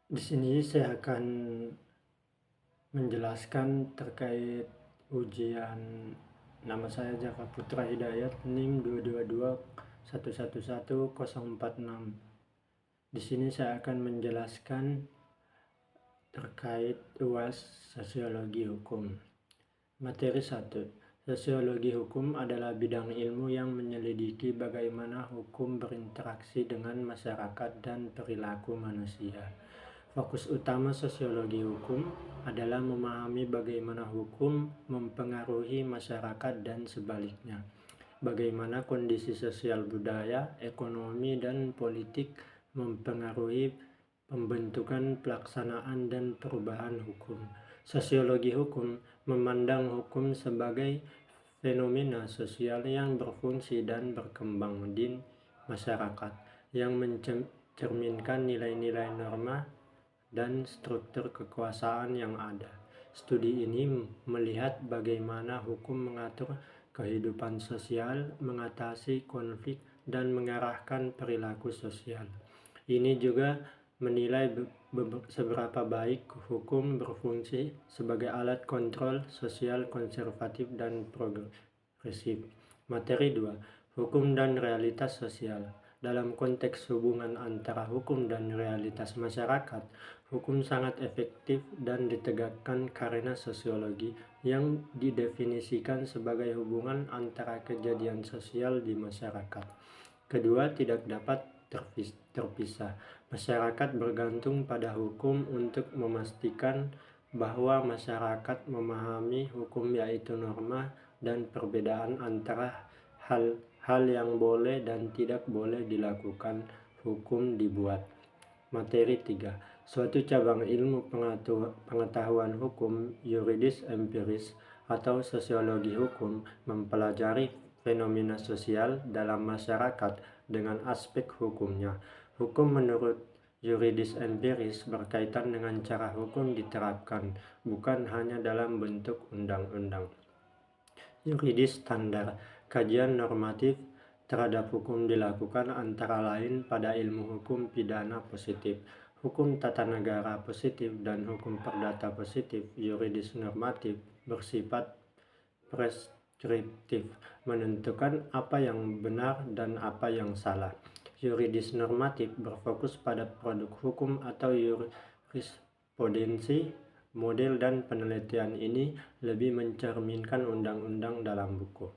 Di sini saya akan menjelaskan terkait ujian. Nama saya Jaka Putra Hidayat, NIM 222111046. Di sini saya akan menjelaskan terkait UAS Sosiologi Hukum. Materi 1. Sosiologi hukum adalah bidang ilmu yang menyelidiki bagaimana hukum berinteraksi dengan masyarakat dan perilaku manusia. Fokus utama sosiologi hukum adalah memahami bagaimana hukum mempengaruhi masyarakat dan sebaliknya. Bagaimana kondisi sosial budaya, ekonomi, dan politik mempengaruhi pembentukan, pelaksanaan, dan perubahan hukum. Sosiologi hukum memandang hukum sebagai fenomena sosial yang berfungsi dan berkembang di masyarakat, yang mencerminkan nilai-nilai norma dan struktur kekuasaan yang ada. Studi ini melihat bagaimana hukum mengatur kehidupan sosial, mengatasi konflik, dan mengarahkan perilaku sosial. Ini juga menilai seberapa baik hukum berfungsi sebagai alat kontrol sosial konservatif dan progresif. Materi 2. Hukum dan realitas sosial. Dalam konteks hubungan antara hukum dan realitas masyarakat, hukum sangat efektif dan ditegakkan karena sosiologi yang didefinisikan sebagai hubungan antara kejadian sosial di masyarakat. Kedua tidak dapat terpisah. Masyarakat bergantung pada hukum untuk memastikan bahwa masyarakat memahami hukum, yaitu norma dan perbedaan antara hal yang boleh dan tidak boleh dilakukan hukum dibuat. Materi 3. Suatu cabang ilmu pengetahuan hukum yuridis empiris atau sosiologi hukum mempelajari fenomena sosial dalam masyarakat dengan aspek hukumnya. Hukum menurut yuridis empiris berkaitan dengan cara hukum diterapkan, bukan hanya dalam bentuk undang-undang. Yuridis standar. Kajian normatif terhadap hukum dilakukan antara lain pada ilmu hukum pidana positif, hukum tata negara positif, dan hukum perdata positif. Yuridis normatif bersifat preskriptif, menentukan apa yang benar dan apa yang salah. Yuridis normatif berfokus pada produk hukum atau jurisprudensi. Model dan penelitian ini lebih mencerminkan undang-undang dalam buku.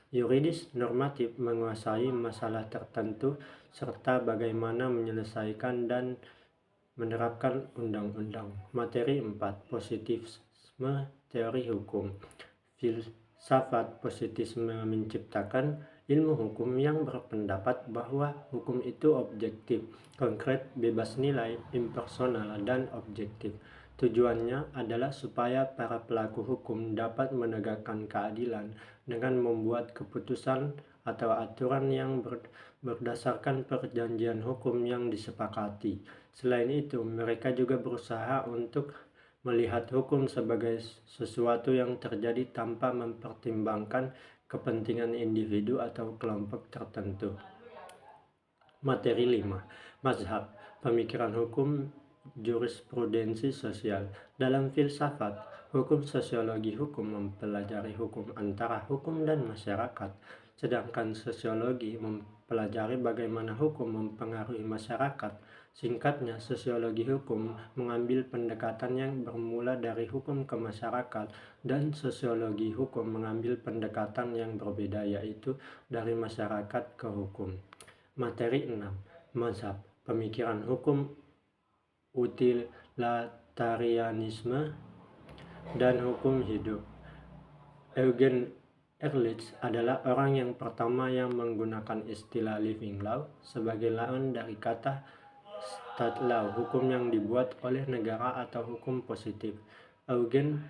Yuridis normatif menguasai masalah tertentu serta bagaimana menyelesaikan dan menerapkan undang-undang. Materi 4. Positifisme teori hukum. Filsafat positifisme menciptakan ilmu hukum yang berpendapat bahwa hukum itu objektif, konkret, bebas nilai, impersonal, dan objektif. Tujuannya adalah supaya para pelaku hukum dapat menegakkan keadilan dengan membuat keputusan atau aturan yang berdasarkan perjanjian hukum yang disepakati. Selain itu, mereka juga berusaha untuk melihat hukum sebagai sesuatu yang terjadi tanpa mempertimbangkan kepentingan individu atau kelompok tertentu. Materi 5. Mazhab, pemikiran hukum, jurisprudensi sosial. Dalam filsafat, hukum sosiologi hukum mempelajari hukum antara hukum dan masyarakat, sedangkan sosiologi mempelajari bagaimana hukum mempengaruhi masyarakat. Singkatnya, sosiologi hukum mengambil pendekatan yang bermula dari hukum ke masyarakat, dan sosiologi hukum mengambil pendekatan yang berbeda, yaitu dari masyarakat ke hukum. Materi 6. Mazhab, pemikiran hukum, utilitarianisme, dan hukum hidup. Eugen Ehrlich adalah orang yang pertama yang menggunakan istilah living law sebagai lawan dari kata state law, hukum yang dibuat oleh negara atau hukum positif. Eugen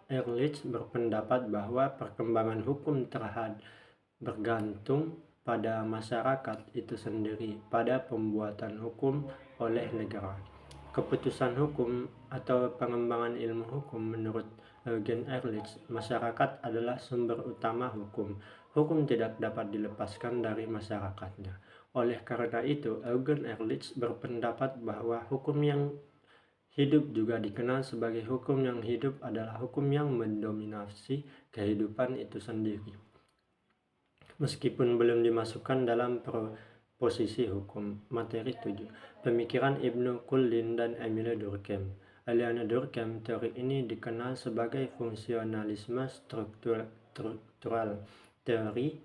Ehrlich berpendapat bahwa perkembangan hukum bergantung pada masyarakat itu sendiri, pada pembuatan hukum oleh negara. Keputusan hukum atau pengembangan ilmu hukum menurut Eugen Ehrlich, masyarakat adalah sumber utama hukum. Hukum tidak dapat dilepaskan dari masyarakatnya. Oleh karena itu, Eugen Ehrlich berpendapat bahwa hukum yang hidup juga dikenal sebagai hukum yang hidup adalah hukum yang mendominasi kehidupan itu sendiri. Meskipun belum dimasukkan dalam posisi hukum. Materi 7. Pemikiran Ibnu Khaldun dan Emile Durkheim. Aliana Durkheim, teori ini dikenal sebagai fungsionalisme struktural. Teori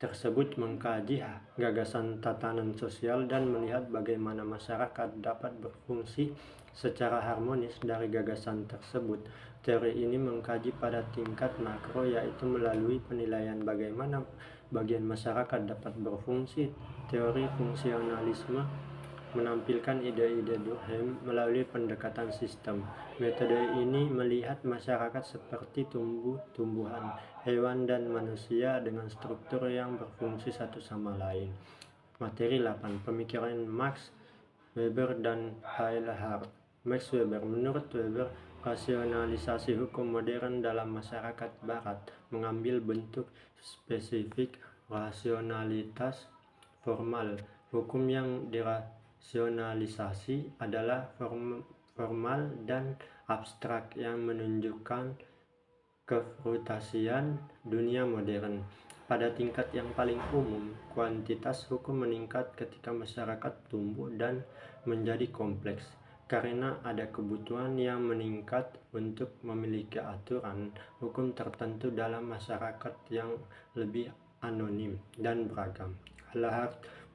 tersebut mengkaji gagasan tatanan sosial dan melihat bagaimana masyarakat dapat berfungsi secara harmonis dari gagasan tersebut. Teori ini mengkaji pada tingkat makro, yaitu melalui penilaian bagaimana bagian masyarakat dapat berfungsi. Teori fungsionalisme menampilkan ide-ide Durkheim melalui pendekatan sistem. Metode ini melihat masyarakat seperti tumbuhan, hewan, dan manusia dengan struktur yang berfungsi satu sama lain. Materi 8. Pemikiran Max Weber dan Teilhard. Max Weber. Menurut Weber, rasionalisasi hukum modern dalam masyarakat barat mengambil bentuk spesifik rasionalitas formal. Hukum yang dirasionalisasi adalah formal dan abstrak yang menunjukkan kefrustasian dunia modern. Pada tingkat yang paling umum, kuantitas hukum meningkat ketika masyarakat tumbuh dan menjadi kompleks, karena ada kebutuhan yang meningkat untuk memiliki aturan hukum tertentu dalam masyarakat yang lebih anonim dan beragam.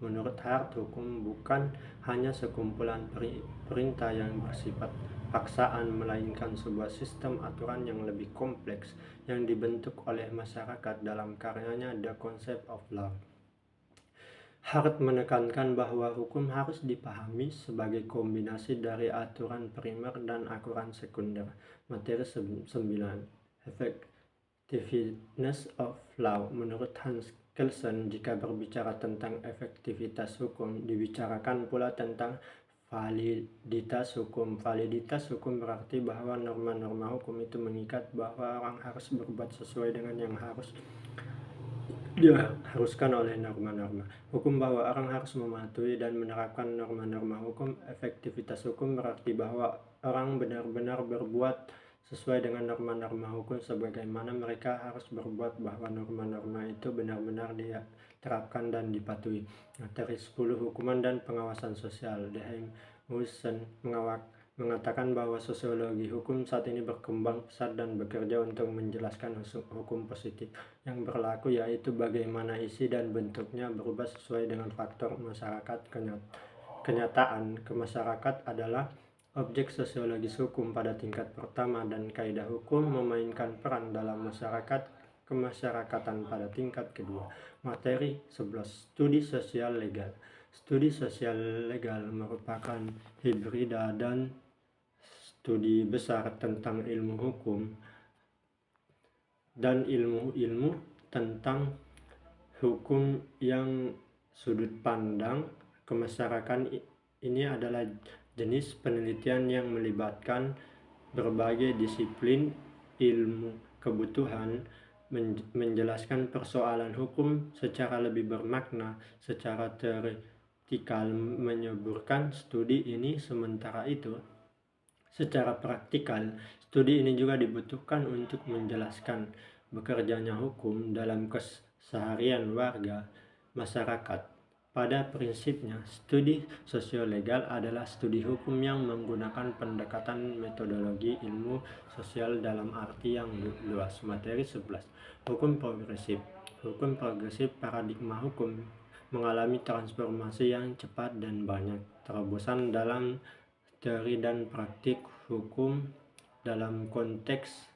Menurut Hart, hukum bukan hanya sekumpulan perintah yang bersifat paksaan, melainkan sebuah sistem aturan yang lebih kompleks yang dibentuk oleh masyarakat dalam karyanya The Concept of Law. Hart menekankan bahwa hukum harus dipahami sebagai kombinasi dari aturan primer dan aturan sekunder. Materi 9. Effectiveness of Law. Menurut Hans Kelsen, jika berbicara tentang efektivitas hukum, dibicarakan pula tentang validitas hukum. Validitas hukum berarti bahwa norma-norma hukum itu mengikat bahwa orang harus berbuat sesuai dengan yang harus diharuskan oleh norma-norma hukum, bahwa orang harus mematuhi dan menerapkan norma-norma hukum. Efektivitas hukum berarti bahwa orang benar-benar berbuat sesuai dengan norma-norma hukum sebagaimana mereka harus berbuat, bahwa norma-norma itu benar-benar diterapkan dan dipatuhi. Materi 10. Hukuman dan pengawasan sosial. Deheim-Hussen mengatakan bahwa sosiologi hukum saat ini berkembang pesat dan bekerja untuk menjelaskan hukum positif yang berlaku, yaitu bagaimana isi dan bentuknya berubah sesuai dengan faktor masyarakat. Kenyataan masyarakat adalah objek sosiologis hukum pada tingkat pertama, dan kaidah hukum memainkan peran dalam masyarakat kemasyarakatan pada tingkat kedua. Materi 11. Studi sosial legal. Studi sosial legal merupakan hibrida dan studi besar tentang ilmu hukum dan ilmu-ilmu tentang hukum yang sudut pandang kemasyarakatan ini adalah jenis penelitian yang melibatkan berbagai disiplin ilmu kebutuhan, menjelaskan persoalan hukum secara lebih bermakna secara teoretikal, menyuburkan studi ini. Sementara itu, secara praktikal, studi ini juga dibutuhkan untuk menjelaskan bekerjanya hukum dalam keseharian warga masyarakat. Pada prinsipnya, studi sosiolegal adalah studi hukum yang menggunakan pendekatan metodologi ilmu sosial dalam arti yang luas. Materi 11. Hukum progresif. Hukum progresif, paradigma hukum mengalami transformasi yang cepat dan banyak terobosan dalam teori dan praktik hukum. Dalam konteks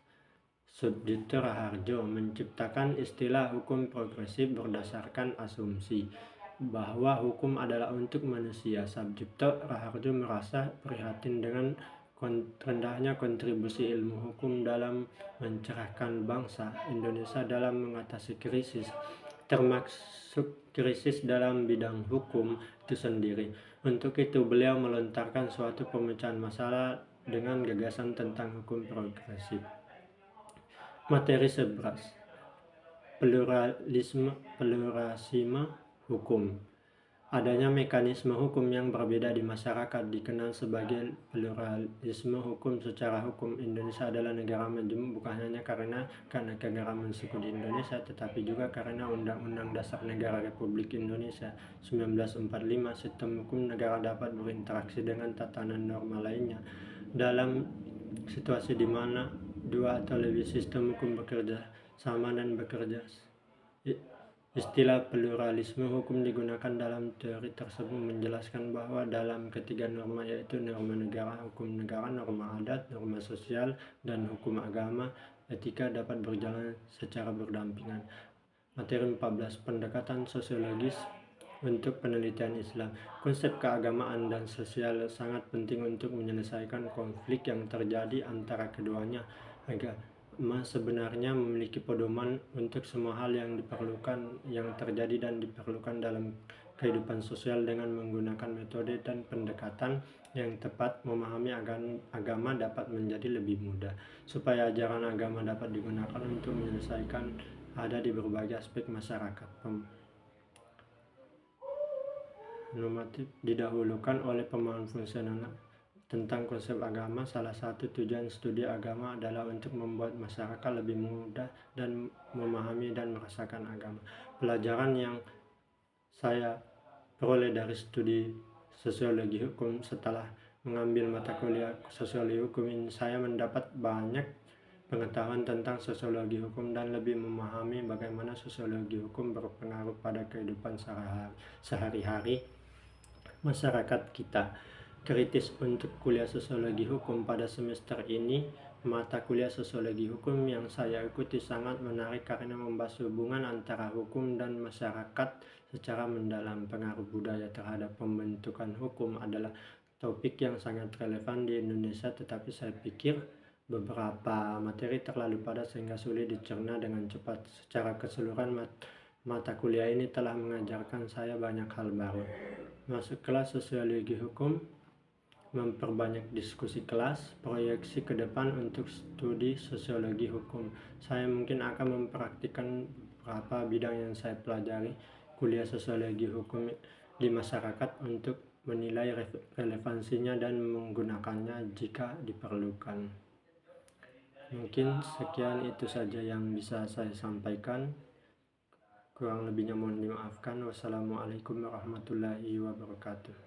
Subdito Raharjo menciptakan istilah hukum progresif berdasarkan asumsi bahwa hukum adalah untuk manusia. Subdito Raharjo merasa prihatin dengan rendahnya kontribusi ilmu hukum dalam mencerahkan bangsa Indonesia dalam mengatasi krisis, termasuk krisis dalam bidang hukum itu sendiri. Untuk itu, beliau melontarkan suatu pemecahan masalah dengan gagasan tentang hukum progresif. Materi 11. Pluralisme hukum. Adanya mekanisme hukum yang berbeda di masyarakat dikenal sebagai pluralisme hukum. Secara hukum, Indonesia adalah negara majemuk bukan hanya karena keanekaragaman suku di Indonesia, tetapi juga karena Undang-Undang Dasar Negara Republik Indonesia 1945. Sistem hukum negara dapat berinteraksi dengan tatanan norma lainnya dalam situasi di mana dua atau lebih sistem hukum bekerja sama dan bekerja. Istilah pluralisme hukum digunakan dalam teori tersebut menjelaskan bahwa dalam ketiga norma, yaitu norma negara, hukum negara, norma adat, norma sosial, dan hukum agama, etika dapat berjalan secara berdampingan. Materi 14. Pendekatan sosiologis untuk penelitian Islam. Konsep keagamaan dan sosial sangat penting untuk menyelesaikan konflik yang terjadi antara keduanya. Sebenarnya memiliki pedoman untuk semua hal yang terjadi dan diperlukan dalam kehidupan sosial. Dengan menggunakan metode dan pendekatan yang tepat, memahami agama dapat menjadi lebih mudah. Supaya ajaran agama dapat digunakan untuk menyelesaikan ada di berbagai aspek masyarakat. Normatif didahulukan oleh pemahaman fungsional tentang konsep agama. Salah satu tujuan studi agama adalah untuk membuat masyarakat lebih mudah dan memahami dan merasakan agama. Pelajaran yang saya peroleh dari studi sosiologi hukum setelah mengambil mata kuliah sosiologi hukum ini, saya mendapat banyak pengetahuan tentang sosiologi hukum dan lebih memahami bagaimana sosiologi hukum berpengaruh pada kehidupan sehari-hari masyarakat kita. Kritis untuk kuliah sosiologi hukum pada semester ini. Mata kuliah sosiologi hukum yang saya ikuti sangat menarik karena membahas hubungan antara hukum dan masyarakat secara mendalam. Pengaruh budaya terhadap pembentukan hukum adalah topik yang sangat relevan di Indonesia, tetapi saya pikir beberapa materi terlalu padat sehingga sulit dicerna dengan cepat. Secara keseluruhan, mata kuliah ini telah mengajarkan saya banyak hal baru. Masuk kelas sosiologi hukum, memperbanyak diskusi kelas, proyeksi ke depan untuk studi sosiologi hukum. Saya mungkin akan mempraktikkan beberapa bidang yang saya pelajari kuliah sosiologi hukum di masyarakat untuk menilai relevansinya dan menggunakannya jika diperlukan. Mungkin sekian itu saja yang bisa saya sampaikan. Kurang lebihnya mohon dimaafkan. Wassalamualaikum warahmatullahi wabarakatuh.